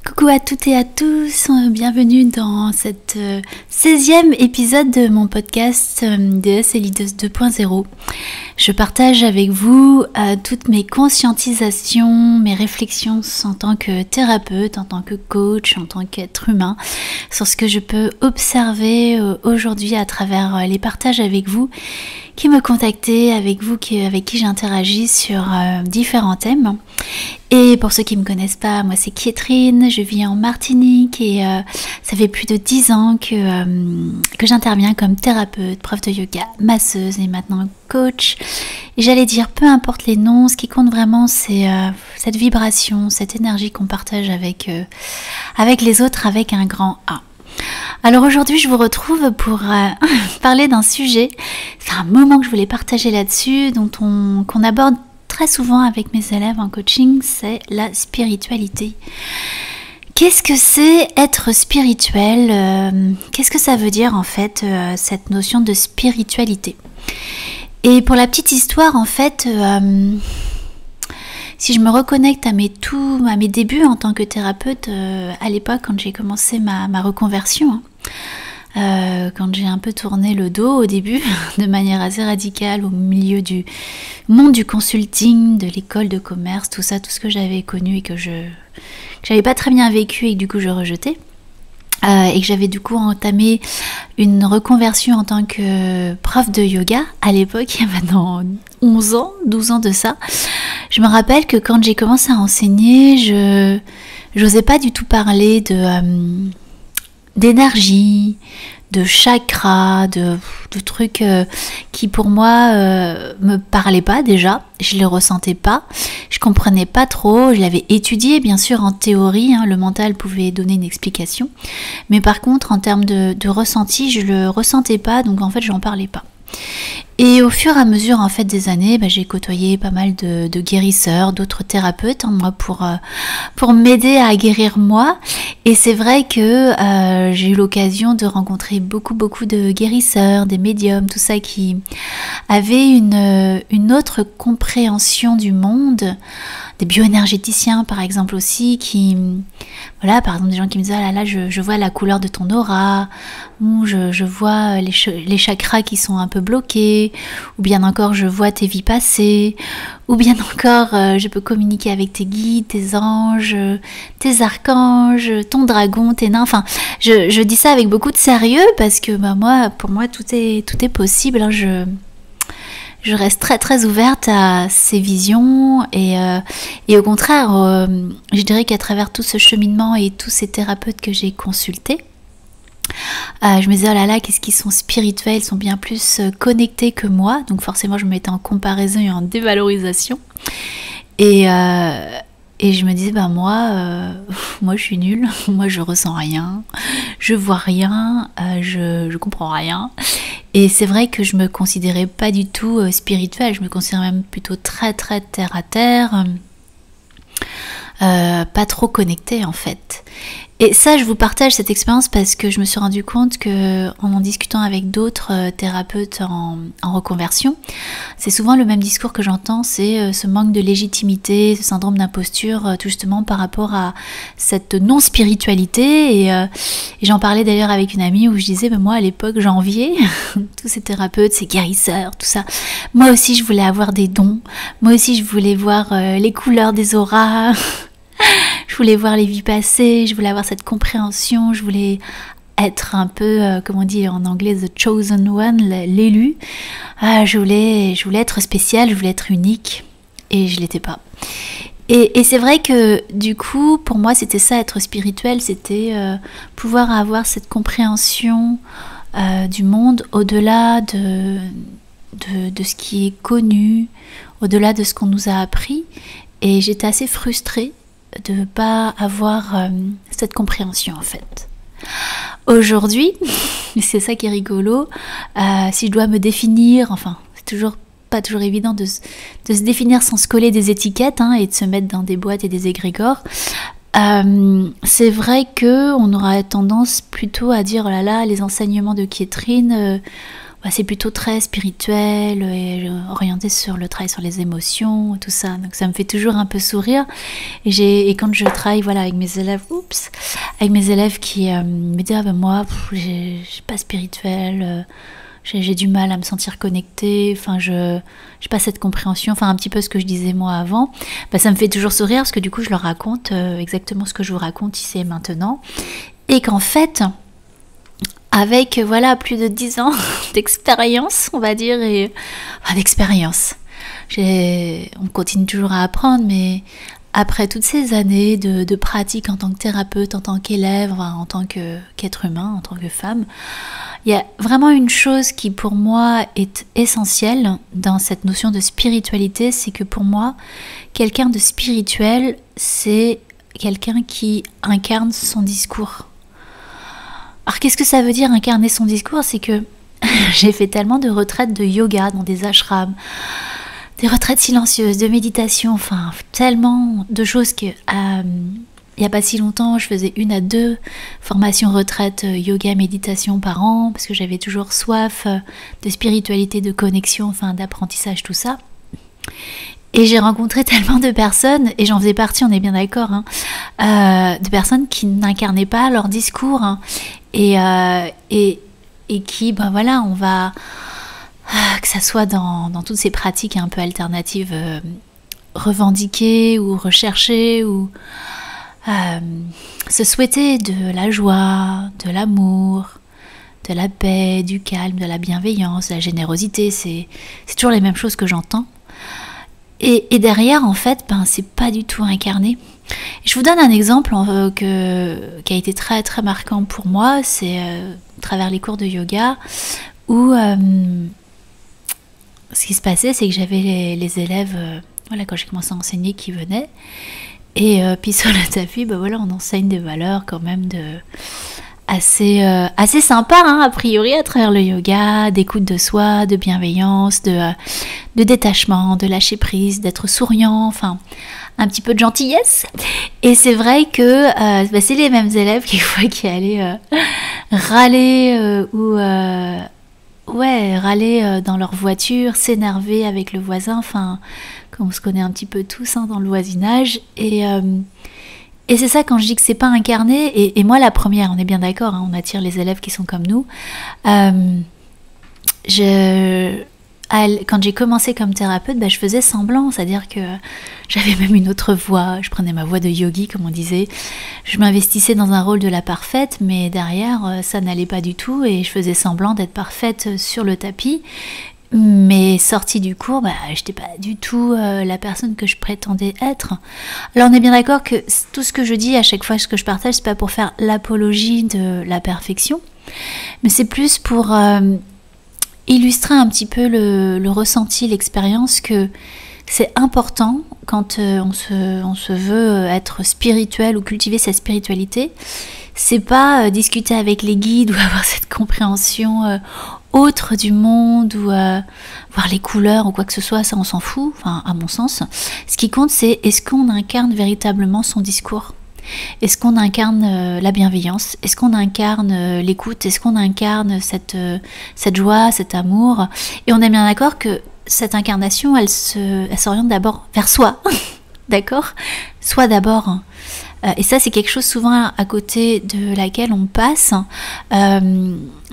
Coucou à toutes et à tous, bienvenue dans cette 16e épisode de mon podcast DS et Leaders 2.0. Je partage avec vous toutes mes conscientisations, mes réflexions en tant que thérapeute, en tant que coach, en tant qu'être humain, sur ce que je peux observer aujourd'hui à travers les partages avec vous, qui me contactez, avec vous avec qui j'interagis sur différents thèmes. Et pour ceux qui ne me connaissent pas, moi c'est Catherine, je vis en Martinique et ça fait plus de 10 ans que j'interviens comme thérapeute, prof de yoga, masseuse et maintenant coach. Et j'allais dire, peu importe les noms, ce qui compte vraiment c'est cette vibration, cette énergie qu'on partage avec les autres avec un grand A. Alors aujourd'hui je vous retrouve pour parler d'un sujet, c'est un moment que je voulais partager là-dessus, qu'on aborde très souvent avec mes élèves en coaching, c'est la spiritualité. Qu'est-ce que c'est être spirituel ? Qu'est-ce que ça veut dire en fait, cette notion de spiritualité ? Et pour la petite histoire, en fait, si je me reconnecte à mes débuts en tant que thérapeute, à l'époque quand j'ai commencé ma reconversion, quand j'ai un peu tourné le dos au début, de manière assez radicale au milieu du monde du consulting, de l'école de commerce, tout ça, tout ce que j'avais connu et que j'avais pas très bien vécu et que du coup je rejetais. Et que j'avais du coup entamé une reconversion en tant que prof de yoga à l'époque, il y a maintenant 11 ans, 12 ans de ça. Je me rappelle que quand j'ai commencé à enseigner, j'osais pas du tout parler d'énergie, de chakra, de trucs qui pour moi me parlaient pas déjà, je les ressentais pas, je comprenais pas trop, je l'avais étudié bien sûr en théorie, le mental pouvait donner une explication, mais par contre en termes de ressenti, je le ressentais pas, donc en fait j'en parlais pas. Et au fur et à mesure en fait des années, j'ai côtoyé pas mal de guérisseurs, d'autres thérapeutes moi pour m'aider à guérir moi. Et c'est vrai que j'ai eu l'occasion de rencontrer beaucoup de guérisseurs, des médiums, tout ça qui avaient une autre compréhension du monde. Des bioénergéticiens par exemple aussi voilà, par exemple des gens qui me disent ah là je vois la couleur de ton aura, ou je vois les chakras qui sont un peu bloqués, ou bien encore je vois tes vies passées, ou bien encore je peux communiquer avec tes guides, tes anges, tes archanges, ton dragon, tes nains, enfin je dis ça avec beaucoup de sérieux parce que pour moi tout est possible, je reste très ouverte à ces visions et au contraire, je dirais qu'à travers tout ce cheminement et tous ces thérapeutes que j'ai consultés, je me disais oh là là, qu'est-ce qu'ils sont spirituels, ils sont bien plus connectés que moi, donc forcément je me mettais en comparaison et en dévalorisation et je me disais moi je suis nulle, moi je ressens rien, je vois rien, je comprends rien. Et c'est vrai que je me considérais pas du tout spirituelle, je me considérais même plutôt très terre à terre, pas trop connectée en fait. Et ça, je vous partage cette expérience parce que je me suis rendu compte que en discutant avec d'autres thérapeutes en reconversion, c'est souvent le même discours que j'entends, c'est ce manque de légitimité, ce syndrome d'imposture, tout justement par rapport à cette non-spiritualité. Et j'en parlais d'ailleurs avec une amie où je disais, moi à l'époque j'enviais tous ces thérapeutes, ces guérisseurs, tout ça. Moi aussi je voulais avoir des dons, moi aussi je voulais voir les couleurs des auras. Je voulais voir les vies passées, je voulais avoir cette compréhension, je voulais être un peu, comme on dit en anglais, the chosen one, l'élu. Je voulais être spéciale, je voulais être unique, et je l'étais pas. Et c'est vrai que du coup, pour moi, c'était ça, être spirituel, c'était pouvoir avoir cette compréhension du monde au-delà de ce qui est connu, au-delà de ce qu'on nous a appris. Et j'étais assez frustrée de ne pas avoir cette compréhension en fait. Aujourd'hui, c'est ça qui est rigolo, si je dois me définir, enfin c'est pas toujours évident de se définir sans se coller des étiquettes et de se mettre dans des boîtes et des égrégores, c'est vrai qu'on aura tendance plutôt à dire oh là là, les enseignements de Catherine, c'est plutôt très spirituel et orienté sur le travail sur les émotions, tout ça. Donc ça me fait toujours un peu sourire. Et quand je travaille avec mes élèves, qui me disent moi, j'ai pas spirituel, j'ai du mal à me sentir connectée, j'ai pas cette compréhension, un petit peu ce que je disais moi avant, ça me fait toujours sourire parce que du coup je leur raconte exactement ce que je vous raconte ici et maintenant. Et qu'en fait, avec plus de 10 ans d'expérience, on va dire, d'expérience, on continue toujours à apprendre, mais après toutes ces années de pratique en tant que thérapeute, en tant qu'élève, en tant qu'être humain, en tant que femme, il y a vraiment une chose qui pour moi est essentielle dans cette notion de spiritualité, c'est que pour moi, quelqu'un de spirituel, c'est quelqu'un qui incarne son discours. Alors qu'est-ce que ça veut dire incarner son discours? C'est que j'ai fait tellement de retraites de yoga dans des ashrams, des retraites silencieuses, de méditation, tellement de choses que il n'y a pas si longtemps, je faisais 1 à 2 formations retraites yoga, méditation par an, parce que j'avais toujours soif de spiritualité, de connexion, d'apprentissage, tout ça. Et j'ai rencontré tellement de personnes, et j'en faisais partie, on est bien d'accord, de personnes qui n'incarnaient pas leur discours, et qui, on va, que ça soit dans toutes ces pratiques un peu alternatives, revendiquées ou recherchées, ou se souhaiter de la joie, de l'amour, de la paix, du calme, de la bienveillance, de la générosité, c'est toujours les mêmes choses que j'entends. Et derrière, en fait, c'est pas du tout incarné. Je vous donne un exemple qui a été très très marquant pour moi, c'est à travers les cours de yoga, où ce qui se passait, c'est que j'avais les élèves, quand j'ai commencé à enseigner, qui venaient, et puis sur le tapis, on enseigne des valeurs quand même assez sympa, a priori, à travers le yoga, d'écoute de soi, de bienveillance, de détachement, de lâcher prise, d'être souriant, un petit peu de gentillesse. Et c'est vrai que c'est les mêmes élèves qui allaient râler râler dans leur voiture, s'énerver avec le voisin, comme on se connaît un petit peu tous dans le voisinage. Et c'est ça, quand je dis que c'est pas incarné, et moi la première, on est bien d'accord, on attire les élèves qui sont comme nous. Quand j'ai commencé comme thérapeute, je faisais semblant, c'est-à-dire que j'avais même une autre voix, je prenais ma voix de yogi comme on disait, je m'investissais dans un rôle de la parfaite, mais derrière ça n'allait pas du tout, et je faisais semblant d'être parfaite sur le tapis. Mais sortie du cours, j'étais pas du tout la personne que je prétendais être. Alors on est bien d'accord que tout ce que je dis à chaque fois, ce que je partage, c'est pas pour faire l'apologie de la perfection, mais c'est plus pour illustrer un petit peu le ressenti, l'expérience, que c'est important quand on se veut être spirituel ou cultiver sa spiritualité. C'est pas discuter avec les guides ou avoir cette compréhension autre du monde, ou voir les couleurs ou quoi que ce soit, ça on s'en fout, à mon sens. Ce qui compte, c'est est-ce qu'on incarne véritablement son discours? Est-ce qu'on incarne la bienveillance? Est-ce qu'on incarne l'écoute? Est-ce qu'on incarne cette joie, cet amour? Et on est bien d'accord que cette incarnation, elle s'oriente d'abord vers soi, d'accord? Soi d'abord. Et ça, c'est quelque chose souvent à côté de laquelle on passe.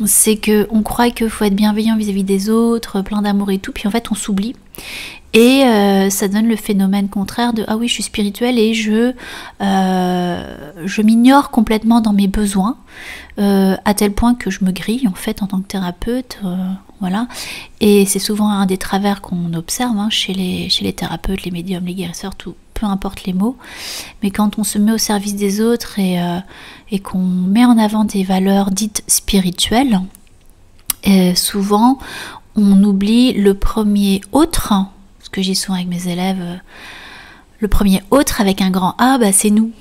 C'est qu'on croit qu'il faut être bienveillant vis-à-vis des autres, plein d'amour et tout, puis en fait on s'oublie. Et ça donne le phénomène contraire de « Ah oui, je suis spirituelle et je m'ignore complètement dans mes besoins, à tel point que je me grille en fait en tant que thérapeute. » Voilà. Et c'est souvent un des travers qu'on observe chez les thérapeutes, les médiums, les guérisseurs, tout, peu importe les mots. Mais quand on se met au service des autres et qu'on met en avant des valeurs dites spirituelles, souvent on oublie le premier autre. Ce que j'ai souvent avec mes élèves, le premier autre avec un grand A, c'est nous.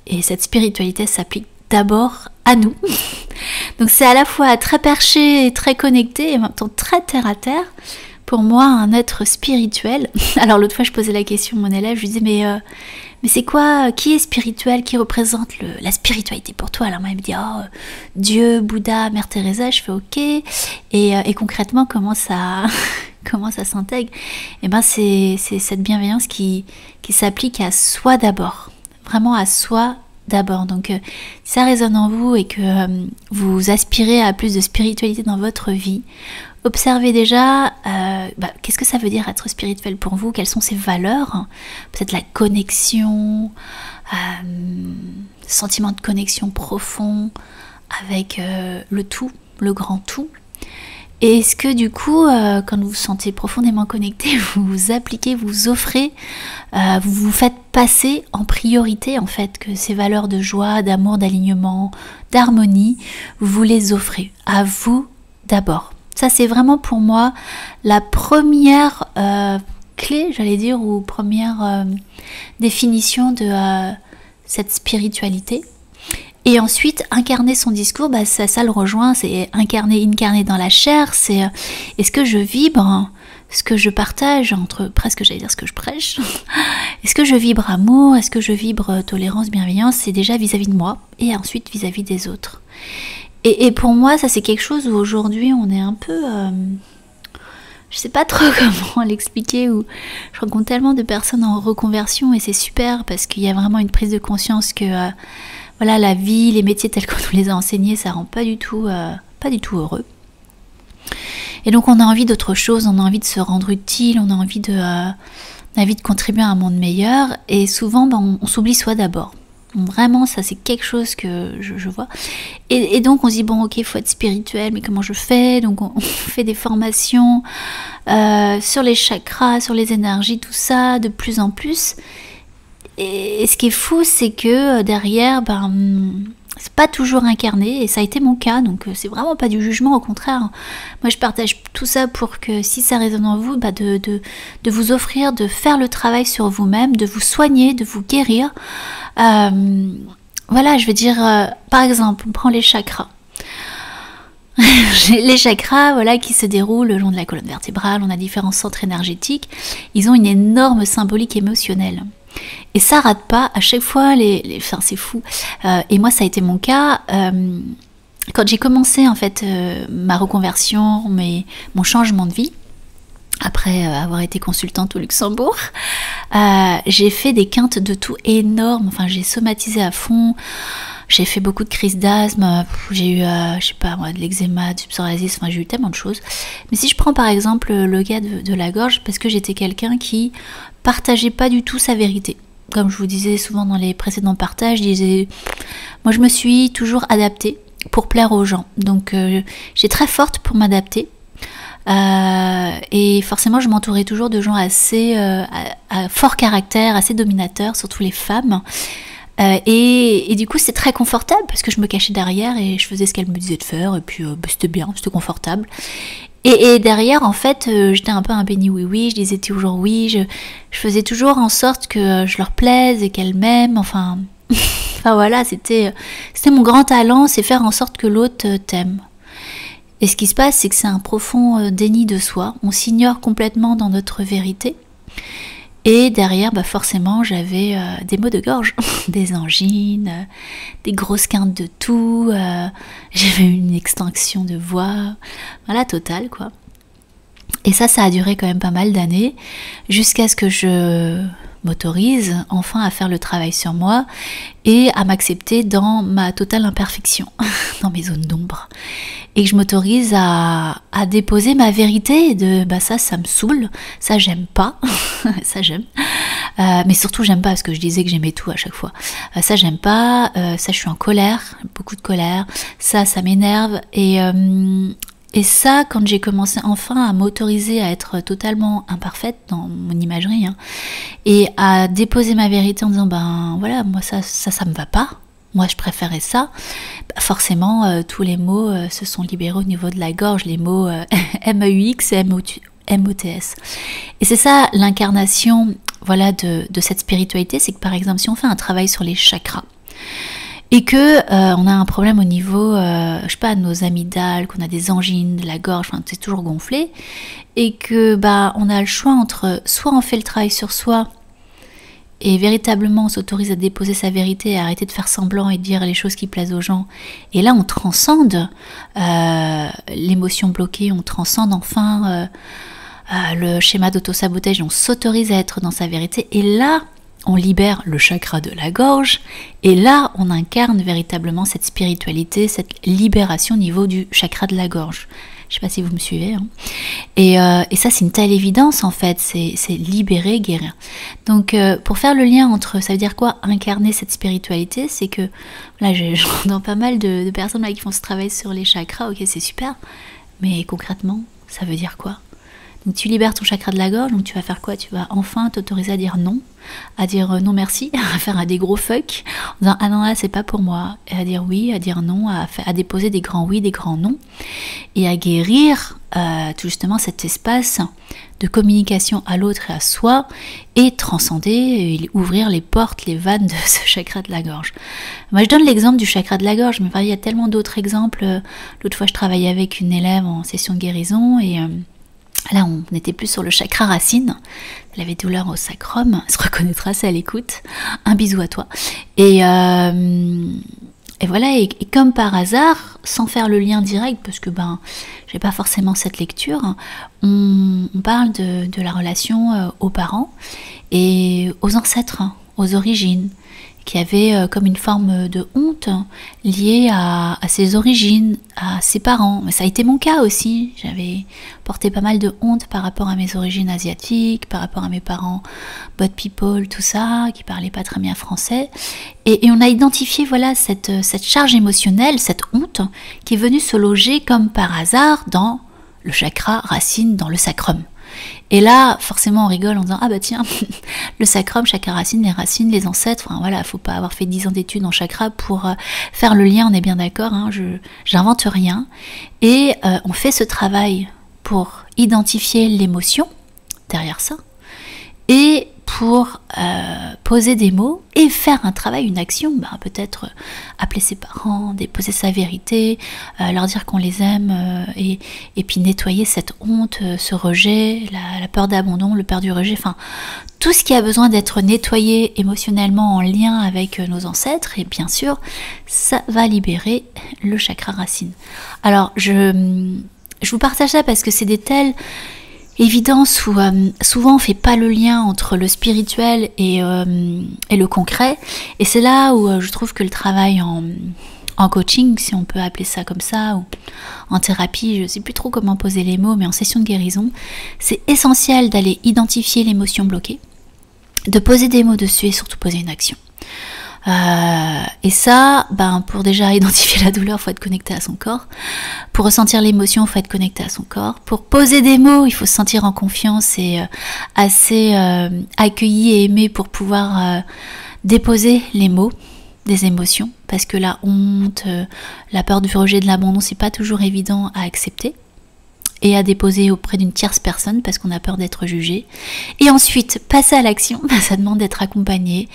Et cette spiritualité s'applique d'abord à nous. Donc c'est à la fois très perché et très connecté, et en même temps très terre à terre. Pour moi, un être spirituel. Alors l'autre fois, je posais la question à mon élève, je lui disais, mais c'est quoi, qui est spirituel, qui représente la spiritualité pour toi? Alors moi, il me dit, oh, Dieu, Bouddha, Mère Teresa. Je fais ok. Et concrètement, comment ça, comment ça s'intègre? Et ben c'est cette bienveillance qui s'applique à soi d'abord, vraiment à soi d'abord. Donc si ça résonne en vous et que vous aspirez à plus de spiritualité dans votre vie, observez déjà qu'est-ce que ça veut dire être spirituel pour vous, quelles sont ses valeurs, peut-être la connexion, sentiment de connexion profond avec le tout, le grand tout. Et est-ce que du coup, quand vous vous sentez profondément connecté, vous vous appliquez, vous offrez, vous vous faites passer en priorité en fait, que ces valeurs de joie, d'amour, d'alignement, d'harmonie, vous les offrez à vous d'abord. Ça c'est vraiment pour moi la première clé, j'allais dire, ou première définition de cette spiritualité. Et ensuite, incarner son discours, ça le rejoint, c'est incarner dans la chair, c'est est-ce que je vibre, ce que je partage entre, presque j'allais dire ce que je prêche, est-ce que je vibre amour, est-ce que je vibre tolérance, bienveillance, c'est déjà vis-à-vis de moi, et ensuite vis-à-vis des autres. Et pour moi, ça c'est quelque chose où aujourd'hui on est un peu... je sais pas trop comment l'expliquer, où je rencontre tellement de personnes en reconversion, et c'est super, parce qu'il y a vraiment une prise de conscience que... voilà, la vie, les métiers tels qu'on nous les a enseignés, ça rend pas du tout heureux. Et donc on a envie d'autre chose, on a envie de se rendre utile, on a envie de contribuer à un monde meilleur. Et souvent, on s'oublie soi d'abord. Donc, vraiment, ça c'est quelque chose que je vois. Et donc on se dit, bon ok, il faut être spirituel, mais comment je fais? Donc on fait des formations sur les chakras, sur les énergies, tout ça, de plus en plus. Et ce qui est fou, c'est que derrière, c'est pas toujours incarné, et ça a été mon cas, donc c'est vraiment pas du jugement, au contraire. Moi je partage tout ça pour que si ça résonne en vous, de vous offrir, de faire le travail sur vous-même, de vous soigner, de vous guérir. Voilà, je veux dire, par exemple, on prend les chakras. Les chakras, voilà, qui se déroulent le long de la colonne vertébrale, on a différents centres énergétiques, ils ont une énorme symbolique émotionnelle. Et ça rate pas à chaque fois, enfin, c'est fou. Et moi, ça a été mon cas. Quand j'ai commencé en fait ma reconversion, mon changement de vie, après avoir été consultante au Luxembourg, j'ai fait des quintes de tout énormes. Enfin, j'ai somatisé à fond. J'ai fait beaucoup de crises d'asthme. J'ai eu, je sais pas moi, de l'eczéma, du psoriasis. Enfin, j'ai eu tellement de choses. Mais si je prends par exemple le cas de la gorge, parce que j'étais quelqu'un qui partageait pas du tout sa vérité. Comme je vous disais souvent dans les précédents partages, je disais, moi je me suis toujours adaptée pour plaire aux gens. Donc j'ai très forte pour m'adapter. Et forcément je m'entourais toujours de gens assez à fort caractère, assez dominateurs, surtout les femmes. Et du coup c'est très confortable parce que je me cachais derrière et je faisais ce qu'elle me disait de faire, et puis c'était bien, c'était confortable. Et derrière, en fait, j'étais un peu un béni oui-oui, je disais toujours oui, je faisais toujours en sorte que je leur plaise et qu'elles m'aiment, enfin voilà, c'était mon grand talent, c'est faire en sorte que l'autre t'aime. Et ce qui se passe, c'est que c'est un profond déni de soi, on s'ignore complètement dans notre vérité. Et derrière, forcément, j'avais des maux de gorge, des angines, des grosses quintes de toux, j'avais une extinction de voix, voilà, totale quoi. Et ça a duré quand même pas mal d'années, jusqu'à ce que je m'autorise enfin à faire le travail sur moi et à m'accepter dans ma totale imperfection, dans mes zones d'ombre. Et que je m'autorise à déposer ma vérité de ça me saoule, ça j'aime pas, ça j'aime, mais surtout j'aime pas parce que je disais que j'aimais tout à chaque fois, ça j'aime pas, ça je suis en colère, beaucoup de colère, ça m'énerve. Et ça, quand j'ai commencé enfin à m'autoriser à être totalement imparfaite dans mon imagerie, et à déposer ma vérité en disant voilà, moi ça me va pas, moi je préférais ça, forcément tous les mots se sont libérés au niveau de la gorge, les mots MEUX et MOTS. Et c'est ça l'incarnation, voilà, de cette spiritualité, c'est que par exemple si on fait un travail sur les chakras, et que on a un problème au niveau, je sais pas, de nos amygdales, qu'on a des angines, de la gorge, enfin c'est toujours gonflé, et que on a le choix entre soit on fait le travail sur soi et véritablement on s'autorise à déposer sa vérité, à arrêter de faire semblant et de dire les choses qui plaisent aux gens, et là on transcende l'émotion bloquée, on transcende enfin le schéma d'auto-sabotage, on s'autorise à être dans sa vérité, et là on libère le chakra de la gorge, et là on incarne véritablement cette spiritualité, cette libération au niveau du chakra de la gorge. Je sais pas si vous me suivez, hein. Et ça c'est une telle évidence en fait, c'est libérer, guérir. Donc pour faire le lien entre, ça veut dire quoi incarner cette spiritualité, c'est que là j'entends pas mal de personnes là qui font ce travail sur les chakras, ok c'est super, mais concrètement ça veut dire quoi? Donc tu libères ton chakra de la gorge, donc tu vas faire quoi? Tu vas enfin t'autoriser à dire non, à dire non merci, à faire des gros fuck, en disant ah non là c'est pas pour moi, et à dire oui, à dire non, à déposer des grands oui, des grands non, et à guérir tout justement cet espace de communication à l'autre et à soi, et transcender, et ouvrir les portes, les vannes de ce chakra de la gorge. Moi je donne l'exemple du chakra de la gorge, mais il y a tellement d'autres exemples. L'autre fois je travaillais avec une élève en session de guérison, et là, on était plus sur le chakra racine. Elle avait douleur au sacrum. Elle se reconnaîtra si elle écoute. Un bisou à toi. Et voilà. Et comme par hasard, sans faire le lien direct, parce que j'ai pas forcément cette lecture, on parle de la relation aux parents et aux ancêtres, aux origines, qui avait comme une forme de honte liée à ses origines, à ses parents. Mais ça a été mon cas aussi. J'avais porté pas mal de honte par rapport à mes origines asiatiques, par rapport à mes parents bot people, tout ça, qui parlaient pas très bien français. Et on a identifié voilà cette charge émotionnelle, cette honte, qui est venue se loger comme par hasard dans le chakra racine, dans le sacrum. Et là, forcément, on rigole en disant « Ah bah tiens, le sacrum, chakra racine, les ancêtres, enfin voilà, faut pas avoir fait 10 ans d'études en chakra pour faire le lien, on est bien d'accord, hein, j'invente rien. » Et on fait ce travail pour identifier l'émotion derrière ça, et pour poser des mots et faire un travail, une action, peut-être appeler ses parents, déposer sa vérité, leur dire qu'on les aime, et puis nettoyer cette honte, ce rejet, la peur d'abandon, le peur du rejet, enfin tout ce qui a besoin d'être nettoyé émotionnellement en lien avec nos ancêtres, et bien sûr ça va libérer le chakra racine. Alors je vous partage ça parce que c'est des telles évidence où souvent on fait pas le lien entre le spirituel et le concret, et c'est là où je trouve que le travail en coaching, si on peut appeler ça comme ça, ou en thérapie, je sais plus trop comment poser les mots, mais en session de guérison, c'est essentiel d'aller identifier l'émotion bloquée, de poser des mots dessus et surtout poser une action. Et ça, pour déjà identifier la douleur, il faut être connecté à son corps. Pour ressentir l'émotion, il faut être connecté à son corps. Pour poser des mots, il faut se sentir en confiance et assez accueilli et aimé pour pouvoir déposer les mots des émotions. Parce que la honte, la peur du rejet, de l'abandon, c'est pas toujours évident à accepter et à déposer auprès d'une tierce personne parce qu'on a peur d'être jugé. Et ensuite, passer à l'action, ça demande d'être accompagné,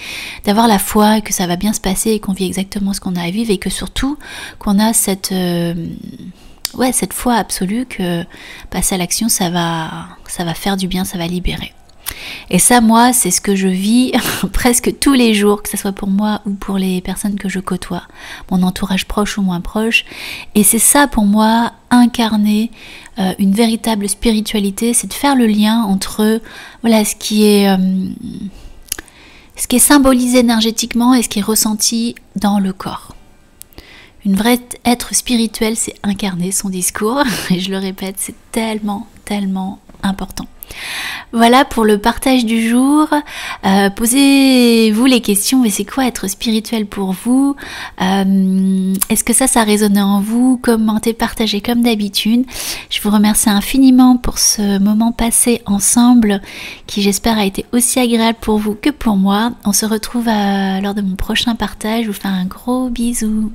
d'avoir la foi que ça va bien se passer et qu'on vit exactement ce qu'on a à vivre, et que surtout qu'on a cette foi absolue que passer à l'action, ça va faire du bien, ça va libérer. Et ça, moi, c'est ce que je vis presque tous les jours, que ce soit pour moi ou pour les personnes que je côtoie, mon entourage proche ou moins proche. Et c'est ça pour moi, incarner une véritable spiritualité, c'est de faire le lien entre ce qui est symbolisé énergétiquement et ce qui est ressenti dans le corps. Une vraie être spirituel, c'est incarner son discours, et je le répète, c'est tellement, tellement important. Voilà pour le partage du jour. Posez-vous les questions, mais c'est quoi être spirituel pour vous? Est-ce que ça résonne en vous? Commentez, partagez comme d'habitude. Je vous remercie infiniment pour ce moment passé ensemble, qui j'espère a été aussi agréable pour vous que pour moi. On se retrouve lors de mon prochain partage. Je vous fais un gros bisou.